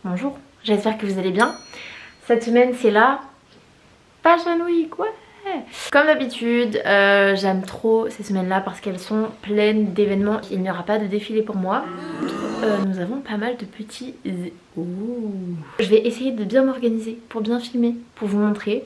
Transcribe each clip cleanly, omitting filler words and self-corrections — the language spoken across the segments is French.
Bonjour, j'espère que vous allez bien. Cette semaine c'est la Fashion Week, ouais. Comme d'habitude, j'aime trop ces semaines-là parce qu'elles sont pleines d'événements. Il n'y aura pas de défilé pour moi. Nous avons pas mal de petits... Je vais essayer de bien m'organiser pour bien filmer, pour vous montrer.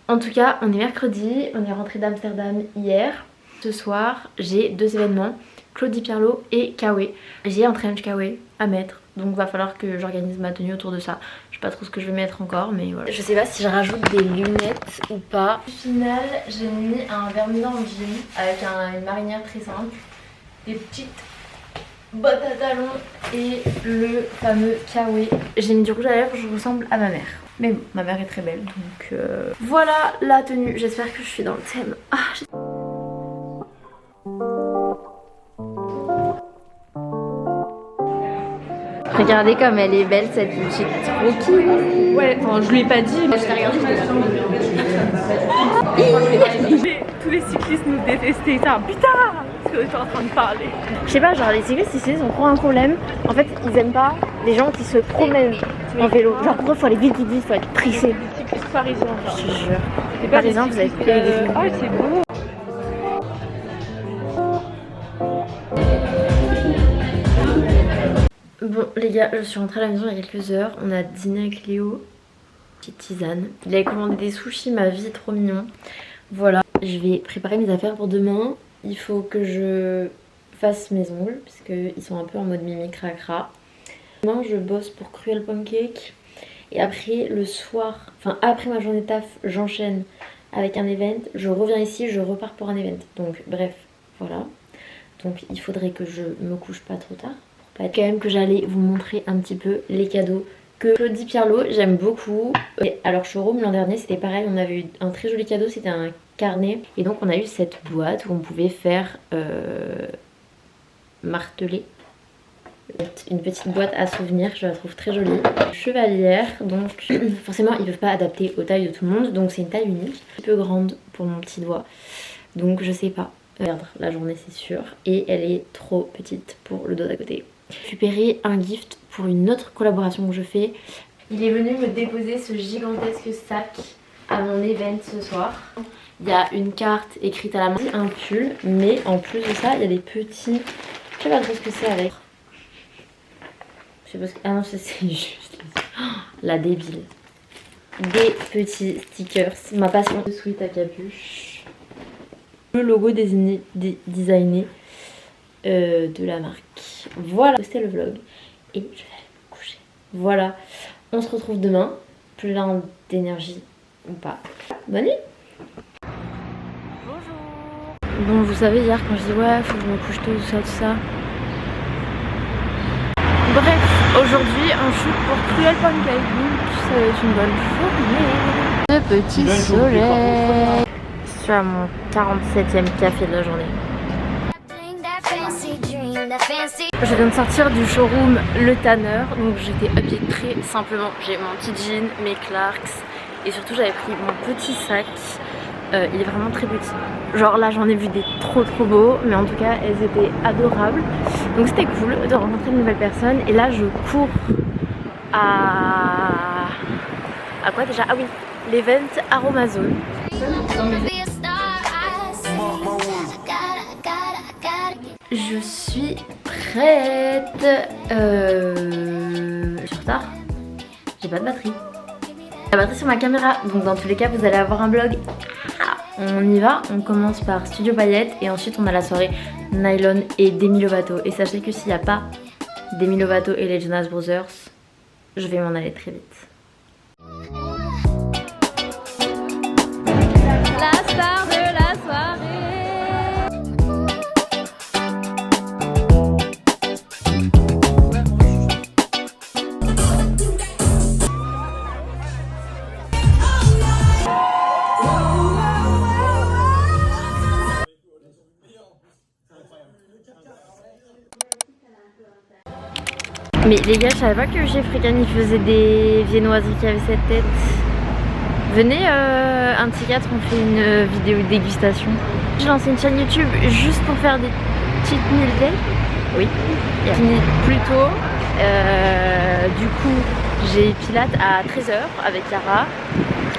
En tout cas, on est mercredi, on est rentré d'Amsterdam hier. Ce soir, j'ai deux événements, Claudie Pierlot et Kawe. J'ai un trench Kawe à mettre, donc va falloir que j'organise ma tenue autour de ça. Je sais pas trop ce que je vais mettre encore, mais voilà. Je sais pas si je rajoute des lunettes ou pas. Au final, j'ai mis un vermillon en jean avec une marinière très simple, des petites bottes à talons et le fameux Kawe. J'ai mis du rouge à lèvres, je ressemble à ma mère. Mais bon, ma mère est très belle, donc voilà la tenue. J'espère que je suis dans le thème. Regardez comme elle est belle cette boutique, trop cute. Ouais, enfin je lui ai pas dit, mais je t'ai regardé, tous les cyclistes nous détestaient, ça, putain, parce que t'es en train de parler. Je sais pas, genre les cyclistes ici ils ont trop un problème. En fait ils aiment pas les gens qui se promènent en vélo. Genre pourquoi faut aller vite, faut être pressé. Les cyclistes parisiens, genre. Je te jure. Les parisiens vous avez payé des vélos. Ah c'est beau. Bon les gars, je suis rentrée à la maison il y a quelques heures. On a dîné avec Léo. Petite tisane. Il avait commandé des sushis, ma vie, trop mignon. Voilà, je vais préparer mes affaires pour demain. Il faut que je fasse mes ongles parce qu'ils sont un peu en mode mimi cracra. Demain je bosse pour Cruel Pancake. Et après le soir, enfin après ma journée de taf, j'enchaîne avec un event. Je reviens ici, je repars pour un event. Donc bref, voilà. Donc il faudrait que je me couche pas trop tard. Pour pas être... Quand même que j'allais vous montrer un petit peu les cadeaux que Claudie Pierlot, j'aime beaucoup. Et à leur showroom l'an dernier c'était pareil, on avait eu un très joli cadeau, c'était un carnet. Et donc on a eu cette boîte où on pouvait faire marteler. Une petite boîte à souvenirs, je la trouve très jolie. Chevalière, donc forcément ils peuvent pas adapter aux tailles de tout le monde, donc c'est une taille unique. Un peu grande pour mon petit doigt, donc je sais pas perdre la journée c'est sûr. Et elle est trop petite pour le dos d'à côté. J'ai récupéré un gift pour une autre collaboration que je fais. Il est venu me déposer ce gigantesque sac à mon event ce soir. Il y a une carte écrite à la main, un pull, mais en plus de ça il y a des petits... Je sais pas trop ce que c'est avec. Je sais pas ce que... Ah non c'est juste... Oh, la débile. Des petits stickers, ma passion. Le sweat à capuche. Le logo designé de la marque. Voilà, c'était le vlog et je vais aller me coucher. Voilà, on se retrouve demain, plein d'énergie ou pas. Bonne nuit. Bonjour. Bon, vous savez hier quand je dis ouais, faut que je me couche tôt, tout ça. Bref, aujourd'hui un shoot pour Cruel Pancake, donc ça va être une bonne journée. Le petit soleil. Je suis à mon 47e café de la journée. Je viens de sortir du showroom Le Tanner, donc j'étais habillée très simplement. J'ai mon petit jean, mes Clarks et surtout j'avais pris mon petit sac. Il est vraiment très petit. Genre là j'en ai vu des trop beaux, mais en tout cas elles étaient adorables. Donc c'était cool de rencontrer de nouvelles personnes. Et là je cours à quoi déjà? Ah oui, l'event Aromazone. Je suis prête. Je suis en retard. J'ai pas de batterie. La batterie sur ma caméra. Donc dans tous les cas vous allez avoir un vlog. On y va. On commence par Studio Paillettes. Et ensuite on a la soirée Nylon et Demi Lovato. Et sachez que s'il n'y a pas Demi Lovato et les Jonas Brothers, je vais m'en aller très vite. La star de la soirée. Mais les gars, je savais pas que chez Freecan il faisait des viennoiseries qui avaient cette tête. Venez, un de ces quatre, on fait une vidéo de dégustation. J'ai lancé une chaîne YouTube juste pour faire des cheat meal day. Oui, il a fini plus tôt. Du coup, J'ai Pilates à 13h avec Yara.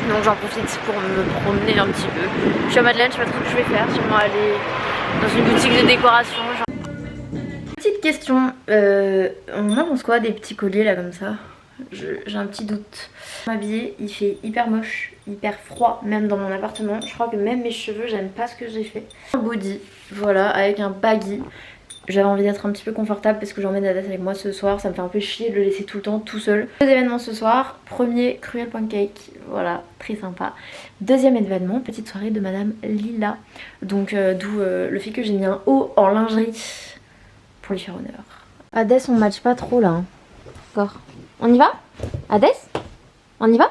Donc j'en profite pour me promener un petit peu. Je suis à Madeleine, je sais pas trop ce que je vais faire. Sûrement aller dans une boutique de décoration. Petite question, on avance quoi des petits colliers là comme ça? J'ai un petit doute. M'habiller, il fait hyper moche, hyper froid même dans mon appartement. Je crois que même mes cheveux, j'aime pas ce que j'ai fait. Un body, voilà, avec un baggy. J'avais envie d'être un petit peu confortable parce que j'emmène Adès avec moi ce soir. Ça me fait un peu chier de le laisser tout le temps tout seul. Deux événements ce soir. Premier, Cruel Pancake. Voilà, très sympa. Deuxième événement, petite soirée de Madame Lila. Donc d'où le fait que j'ai mis un haut en lingerie pour lui faire honneur. Adès, on match pas trop là. Hein. D'accord. On y va? Adès? On y va?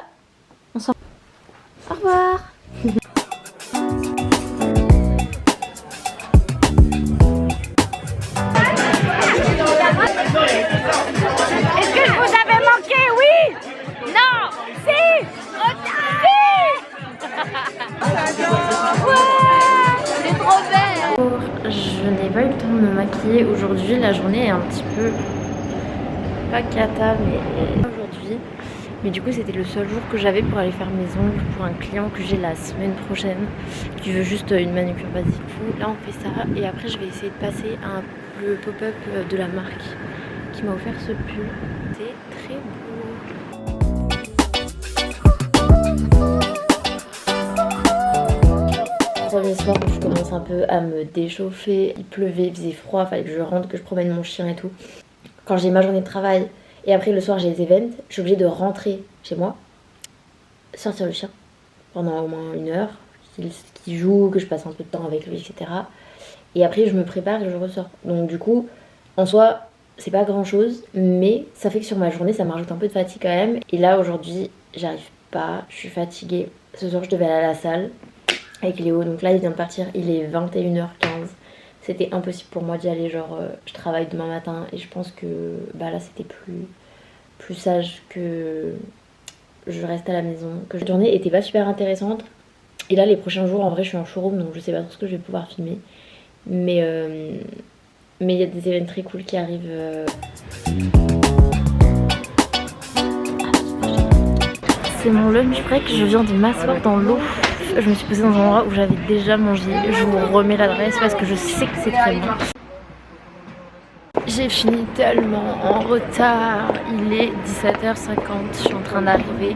On sort. Au revoir. Est-ce que je vous avais manqué? Oui. Non. Si. C'est trop belle. Je n'ai pas eu le temps de me maquiller aujourd'hui. La journée est un petit peu... pas cata mais aujourd'hui. Mais du coup c'était le seul jour que j'avais pour aller faire mes ongles pour un client que j'ai la semaine prochaine qui veut juste une manucure basique. Là on fait ça et après je vais essayer de passer le pop-up de la marque qui m'a offert ce pull. C'est très beau. Premier soir où je commence un peu à me déchauffer, il pleuvait, il faisait froid, fallait que je rentre, que je promène mon chien et tout. Quand j'ai ma journée de travail et après le soir j'ai les events, je suis obligée de rentrer chez moi, sortir le chien pendant au moins 1 heure, qu'il joue, que je passe un peu de temps avec lui, etc. Et après je me prépare et je ressors. Donc du coup, en soi, c'est pas grand chose, mais ça fait que sur ma journée ça me rajoute un peu de fatigue quand même. Et là aujourd'hui, j'arrive pas, je suis fatiguée. Ce soir je devais aller à la salle avec Léo, donc là il vient de partir, il est 21h15. C'était impossible pour moi d'y aller, genre je travaille demain matin et je pense que bah là c'était plus sage que je reste à la maison. Que la journée était pas super intéressante et là les prochains jours en vrai je suis en showroom donc je sais pas trop ce que je vais pouvoir filmer. Mais il y a des événements très cool qui arrivent. C'est mon lunch break, je viens de m'asseoir dans l'eau. Je me suis posée dans un endroit où j'avais déjà mangé. Je vous remets l'adresse parce que je sais que c'est très bon. J'ai fini tellement en retard. Il est 17h50. Je suis en train d'arriver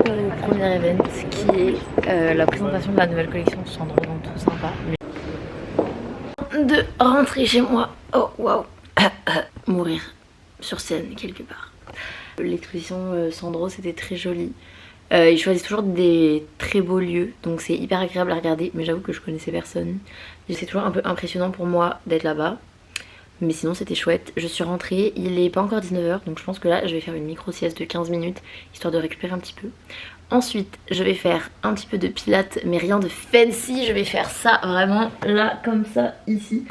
au premier event qui est la présentation de la nouvelle collection de Sandro. Donc tout sympa. De rentrer chez moi. Oh waouh. Mourir sur scène quelque part. L'exposition Sandro c'était très joli. Ils choisissent toujours des très beaux lieux, donc c'est hyper agréable à regarder, mais j'avoue que je connaissais personne. C'est toujours un peu impressionnant pour moi d'être là-bas, mais sinon c'était chouette. Je suis rentrée, il est pas encore 19h, donc je pense que là je vais faire une micro sieste de 15 minutes, histoire de récupérer un petit peu. Ensuite je vais faire un petit peu de pilates, mais rien de fancy, je vais faire ça vraiment là, comme ça, ici,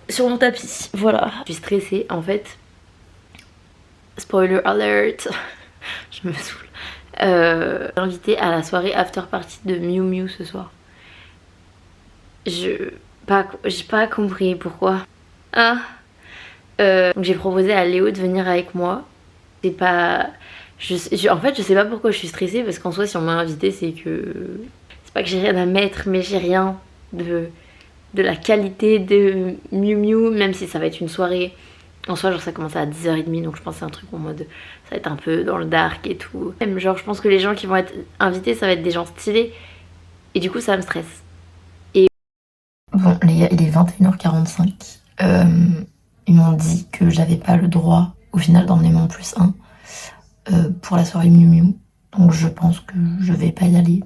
sur mon tapis, voilà. Je suis stressée, en fait, spoiler alert, je me saoule. Invitée à la soirée after party de Miu Miu ce soir. J'ai pas compris pourquoi. Donc j'ai proposé à Léo de venir avec moi. C'est pas... en fait je sais pas pourquoi je suis stressée parce qu'en soi si on m'a invitée c'est que... C'est pas que j'ai rien à mettre mais j'ai rien de la qualité de Miu Miu, même si ça va être une soirée. En soi genre ça commence à 10h30 donc je pense que c'est un truc en mode ça va être un peu dans le dark et tout. Même genre je pense que les gens qui vont être invités ça va être des gens stylés et du coup ça me stresse. Et bon les gars il est 21h45. Ils m'ont dit que j'avais pas le droit au final d'emmener mon +1 pour la soirée Miu Miu. Donc je pense que je vais pas y aller.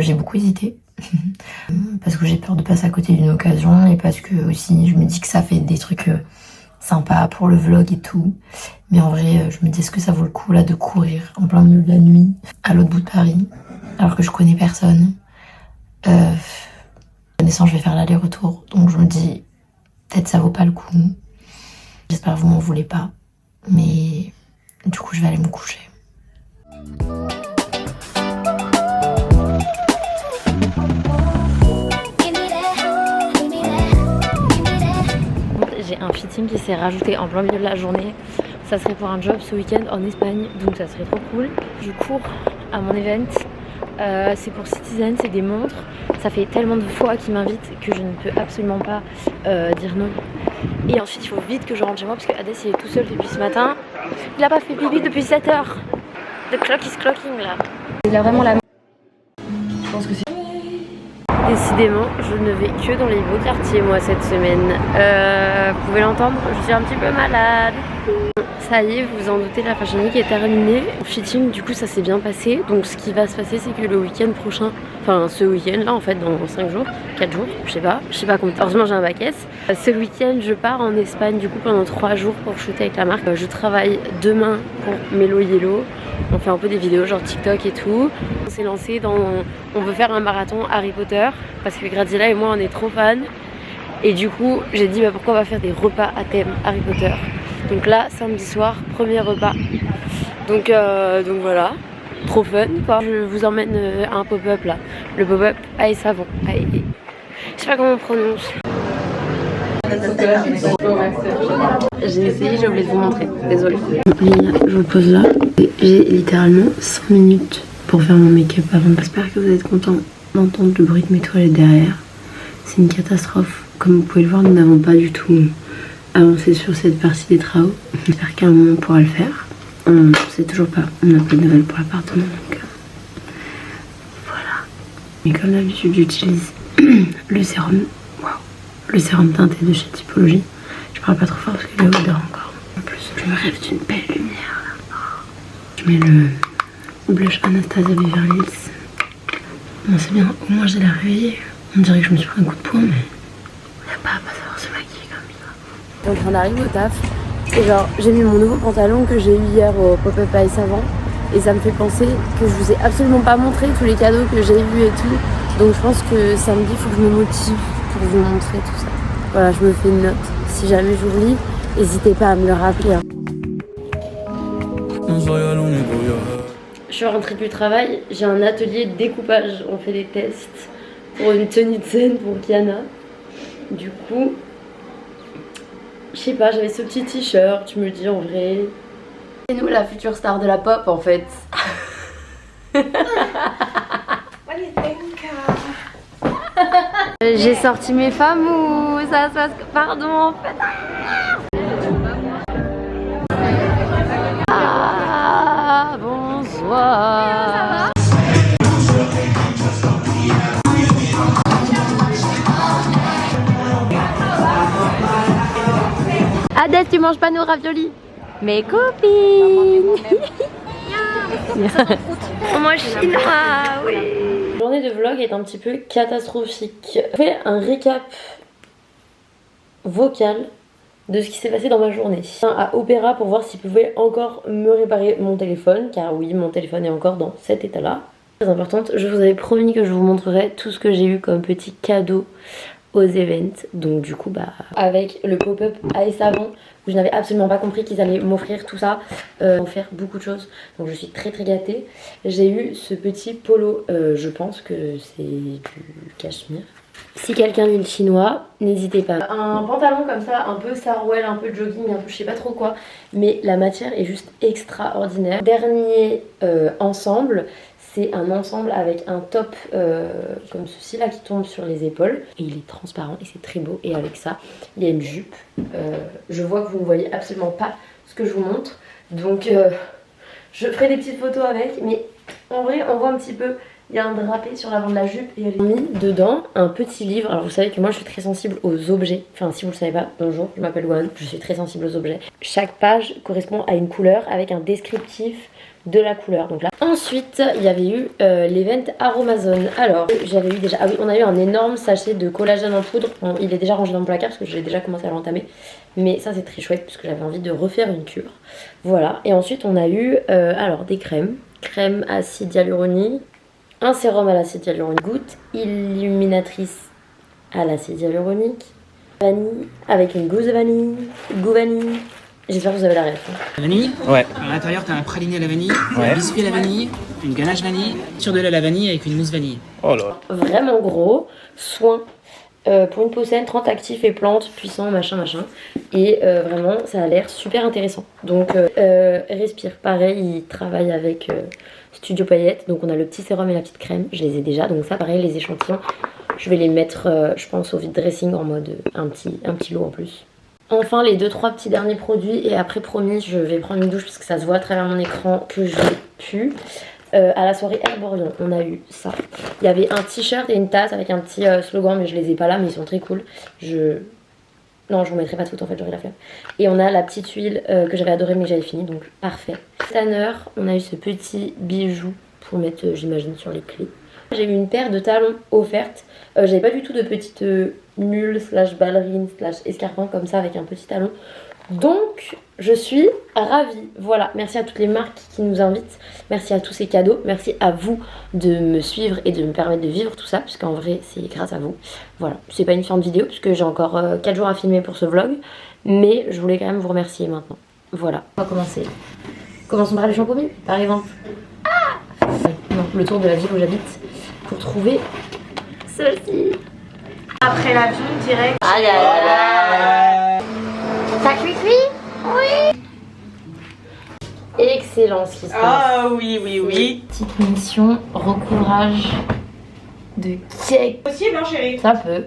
J'ai beaucoup hésité. Parce que j'ai peur de passer à côté d'une occasion et parce que aussi je me dis que ça fait des trucs sympas pour le vlog et tout, mais en vrai je me dis est-ce que ça vaut le coup là de courir en plein milieu de la nuit à l'autre bout de Paris alors que je connais personne. Connaissant je vais faire l'aller-retour donc je me dis peut-être ça vaut pas le coup. J'espère que vous m'en voulez pas mais du coup je vais aller me coucher. J'ai un fitting qui s'est rajouté en plein milieu de la journée. ça serait pour un job ce week-end en Espagne, donc ça serait trop cool. Je cours à mon event, c'est pour Citizen, c'est des montres. Ça fait tellement de fois qu'ils m'invitent que je ne peux absolument pas dire non. Et ensuite il faut vite que je rentre chez moi parce que Hadès il est tout seul depuis ce matin. Il a pas fait pipi depuis 7 heures. The clock is clocking là. Il a vraiment la... Je pense que c'est... Décidément, je ne vais que dans les beaux quartiers moi cette semaine. Vous pouvez l'entendre, je suis un petit peu malade. Ça y est, vous vous en doutez, la Fashion Week est terminée. Le fitting, du coup, ça s'est bien passé. Donc, ce qui va se passer, c'est que le week-end prochain, enfin, ce week-end là, en fait, dans 5 jours, 4 jours, je sais pas combien. Heureusement, j'ai un bac S. Ce week-end, je pars en Espagne, du coup, pendant 3 jours pour shooter avec la marque. Je travaille demain pour Mellow Yellow. On fait un peu des vidéos genre TikTok et tout. On s'est lancé dans... On veut faire un marathon Harry Potter parce que Graziella et moi, on est trop fans. Et du coup, j'ai dit, bah, pourquoi on va faire des repas à thème Harry Potter. Donc là, samedi soir, premier repas. Donc voilà, trop fun quoi. Je vous emmène à un pop-up là. Le pop-up Aïe Savon. Aïe. Je sais pas comment on prononce. J'ai essayé, j'ai oublié de vous montrer. Désolée. Je vous pose là. J'ai littéralement 5 minutes pour faire mon make-up avant. J'espère que vous êtes contents d'entendre le bruit de mes toilettes derrière. C'est une catastrophe. Comme vous pouvez le voir, nous n'avons pas du tout avancé sur cette partie des travaux. J'espère qu'à un moment on pourra le faire. On ne sait toujours pas. On n'a pas de nouvelles pour l'appartement. Donc voilà. Mais comme d'habitude, j'utilise le sérum. Waouh. Le sérum teinté de chez Typologie. Je parle pas trop fort parce qu'il est odeur encore. En plus, je me rêve d'une belle lumière là. Je mets le blush Anastasia Beverly Hills. Bon, c'est bien. Au moins, j'ai la réveillée. On dirait que je me suis pris un coup de poing, mais on n'a pas à savoir se maquiller comme ça. Donc on arrive au taf et genre j'ai mis mon nouveau pantalon que j'ai eu hier au pop-up Aïe Savant et ça me fait penser que je vous ai absolument pas montré tous les cadeaux que j'ai eu et tout. Donc je pense que samedi il faut que je me motive pour vous montrer tout ça. Voilà, je me fais une note. Si jamais j'oublie, n'hésitez pas à me le rappeler. Hein. Je suis rentrée du travail, j'ai un atelier de découpage. On fait des tests pour une tenue de scène pour Kiana. Du coup, je sais pas, j'avais ce petit t-shirt, je me dis en vrai. C'est nous la future star de la pop en fait. J'ai sorti mes famous, ça se passe. Pardon en fait. Ah, bonsoir. Hadès, tu manges pas nos raviolis? Mes copines. On mange chinois, oui. La journée de vlog est un petit peu catastrophique. Je fais un récap vocal de ce qui s'est passé dans ma journée. À Opéra pour voir s'il pouvait encore me réparer mon téléphone, car oui, mon téléphone est encore dans cet état-là. Très importante, je vous avais promis que je vous montrerai tout ce que j'ai eu comme petit cadeau aux events. Donc du coup avec le pop-up Aïe Savon où je n'avais absolument pas compris qu'ils allaient m'offrir tout ça, m'offrir beaucoup de choses, donc je suis très gâtée. J'ai eu ce petit polo, je pense que c'est du cachemire. Si quelqu'un lit le chinois, n'hésitez pas. Un pantalon comme ça, un peu sarouel, un peu jogging, un peu je sais pas trop quoi, mais la matière est juste extraordinaire. Dernier ensemble, c'est un ensemble avec un top comme ceci là qui tombe sur les épaules. Et il est transparent et c'est très beau. Et avec ça, il y a une jupe. Je vois que vous ne voyez absolument pas ce que je vous montre. Donc je ferai des petites photos avec. Mais en vrai, on voit un petit peu. Il y a un drapé sur l'avant de la jupe et elle est mis dedans un petit livre. Alors vous savez que moi je suis très sensible aux objets. Enfin si vous le savez pas, bonjour, je m'appelle Wan, je suis très sensible aux objets. Chaque page correspond à une couleur avec un descriptif de la couleur. Donc là. Ensuite il y avait eu l'event Aromazone. Alors j'avais eu déjà, ah oui, on a eu un énorme sachet de collagène en poudre. Bon, il est déjà rangé dans mon placard parce que j'ai déjà commencé à l'entamer. Mais ça c'est très chouette parce que j'avais envie de refaire une cure. Voilà. Et ensuite on a eu alors des crèmes. Crème acide hyaluronique. Un sérum à l'acide hyaluronique, goutte illuminatrice à l'acide hyaluronique, vanille avec une gousse de vanille, goût vanille. J'espère que vous avez la réaction. La vanille? Ouais. À l'intérieur, t'as un praliné à la vanille, Ouais. un biscuit à la vanille, une ganache vanille, sur de la vanille avec une mousse vanille. Oh là. Vraiment gros, soin pour une peau saine, 30 actifs et plantes, puissants, machin machin. Et vraiment ça a l'air super intéressant. Donc Respire, pareil, il travaille avec Studio Paillettes. Donc on a le petit sérum et la petite crème, je les ai déjà. Donc ça pareil, les échantillons, je vais les mettre je pense au vide dressing en mode un petit lot en plus. Enfin les 2-3 petits derniers produits et après promis je vais prendre une douche parce que ça se voit à travers mon écran que je pue. À la soirée Herborion on a eu ça. Il y avait un t-shirt et une tasse avec un petit slogan mais je les ai pas là mais ils sont très cool. Non je vous mettrai pas de photo en fait, j'aurai la flemme. Et on a la petite huile que j'avais adoré mais j'avais fini donc parfait. Tanner, on a eu ce petit bijou pour mettre j'imagine sur les clés. J'ai eu une paire de talons offerte. J'avais pas du tout de petites mules slash ballerines slash escarpins comme ça avec un petit talon. Donc je suis ravie. Voilà, merci à toutes les marques qui nous invitent. Merci à tous ces cadeaux. Merci à vous de me suivre et de me permettre de vivre tout ça. Puisqu'en vrai c'est grâce à vous. Voilà, c'est pas une fin de vidéo puisque j'ai encore 4 jours à filmer pour ce vlog. Mais je voulais quand même vous remercier maintenant. Voilà, on va commencer. Commençons par les shampoings par exemple. Ah non, le tour de la ville où j'habite pour trouver ceci. Après l'avion, direct. Aïe aïe aïe. Ça cuit? Oui. Excellent ce qui se passe. Ah oui. Petite mission recouvrage de cake. Possible hein chérie? Ça peut.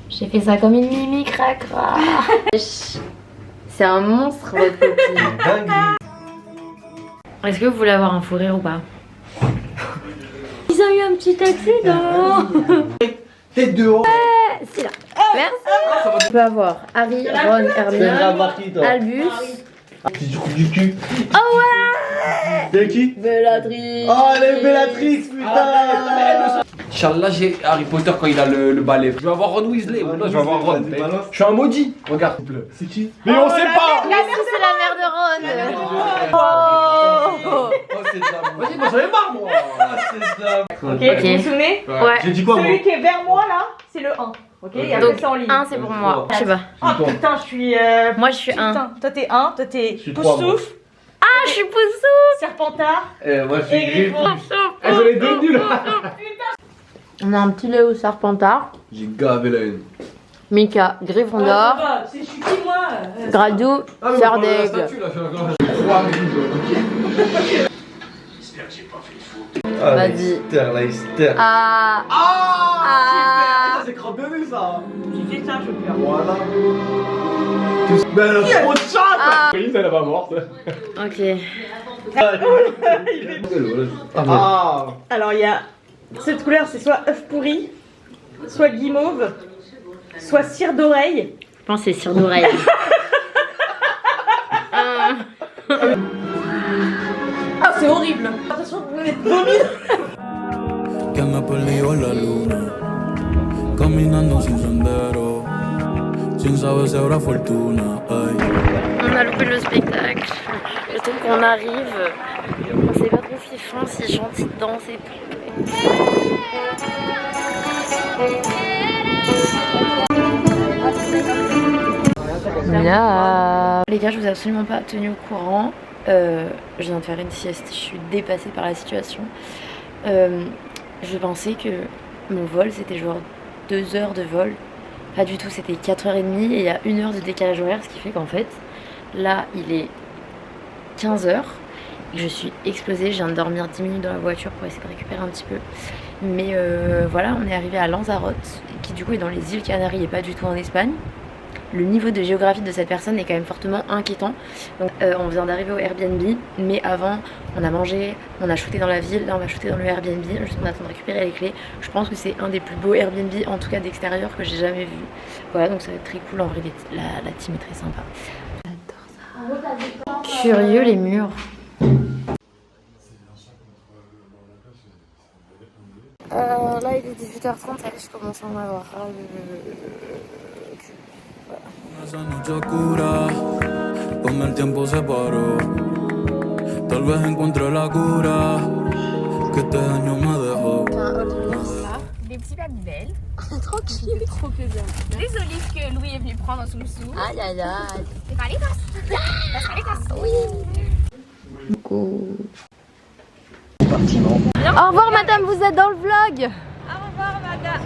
J'ai fait ça comme une mimi cracra. C'est un monstre votre copine. Est-ce que vous voulez avoir un fou rire ou pas? Ils ont eu un petit accident. Tête de haut. C'est là. Merci. On peut avoir Harry, Ron, Hermione, Albus. Du cul. Oh ouais. C'est qui? Bellatrix. Oh elle est Bellatrix putain. Inch'Allah j'ai Harry Potter quand il a le balai. Je vais avoir Ron Weasley. Non, je vais avoir Ron. Je suis un maudit. Regarde. C'est qui? Mais on sait pas. C'est la mère de Ron. Oh c'est de la. Vas-y, moi j'en ai marre moi. C'est de la. Ok, vous vous souvenez? Ouais. J'ai dit quoi moi? Celui qui est vers moi là, c'est le 1. Ok, et après Donc c'est en ligne. 1 c'est pour moi. Je sais pas. Oh putain, je suis. Moi je suis 1. Putain, toi t'es 1, toi t'es suis trois, moi. Poussouf, Ah je suis Poussou. Serpentard Moi je et suis Griff. Griffon. Elles ont les deux nuls. On a un petit Léo Serpentard. J'ai gavé la haine. Mika Gryffondor. C'est je suis qui moi? Gradou Sardaigle. Ah, Vas-y. Leicester. Ah. Ça c'est cramponné ça. J'ai fait ça, je pleure. Voilà. Mais elle a trop de chat. Oui, elle est pas morte. Ok. Ah. Alors il y a cette couleur, c'est soit œuf pourri, soit guimauve, soit cire d'oreille. Je pense que c'est sur l'oreille. Ah c'est horrible. J'ai l'impression que vous êtes vomi. Que me perdió en la luna, caminando sin sendero, sin saber si habrá fortuna. Ay. On a loupé le spectacle. Et donc on arrive. On sait pas trop ce qu'ils font, s'ils chantent, ils dansent et tout. Là. Les gars, je vous ai absolument pas tenu au courant. Je viens de faire une sieste, je suis dépassée par la situation. Je pensais que mon vol c'était genre 2 heures de vol. Pas du tout, c'était 4h30 et il y a 1 heure de décalage horaire, ce qui fait qu'en fait, là il est 15h. Je suis explosée, je viens de dormir 10 minutes dans la voiture pour essayer de récupérer un petit peu. Mais voilà, on est arrivé à Lanzarote, qui du coup est dans les îles Canaries et pas du tout en Espagne. Le niveau de géographie de cette personne est quand même fortement inquiétant. Donc on vient d'arriver au Airbnb, mais avant on a mangé, on a shooté dans la ville, là on va shooter dans le Airbnb, juste on attend de récupérer les clés. Je pense que c'est un des plus beaux Airbnb, en tout cas d'extérieur, que j'ai jamais vu. Voilà, donc ça va être très cool, en vrai la team est très sympa. J'adore ça. Curieux les murs. Là il est 18h30 et je commence à en avoir ras le cul. Esa noche oscura, con el tiempo se paró. Tal vez encuentre la cura que este año me dejó. Des petits babybel. Tranquille. Trop plaisir. Des olives que Louis est venu prendre dans son sou. Aïe aïe aïe. C'est pas les tasses. C'est pas les tasses. Oui. Au revoir madame, vous êtes dans le vlog. Au revoir madame.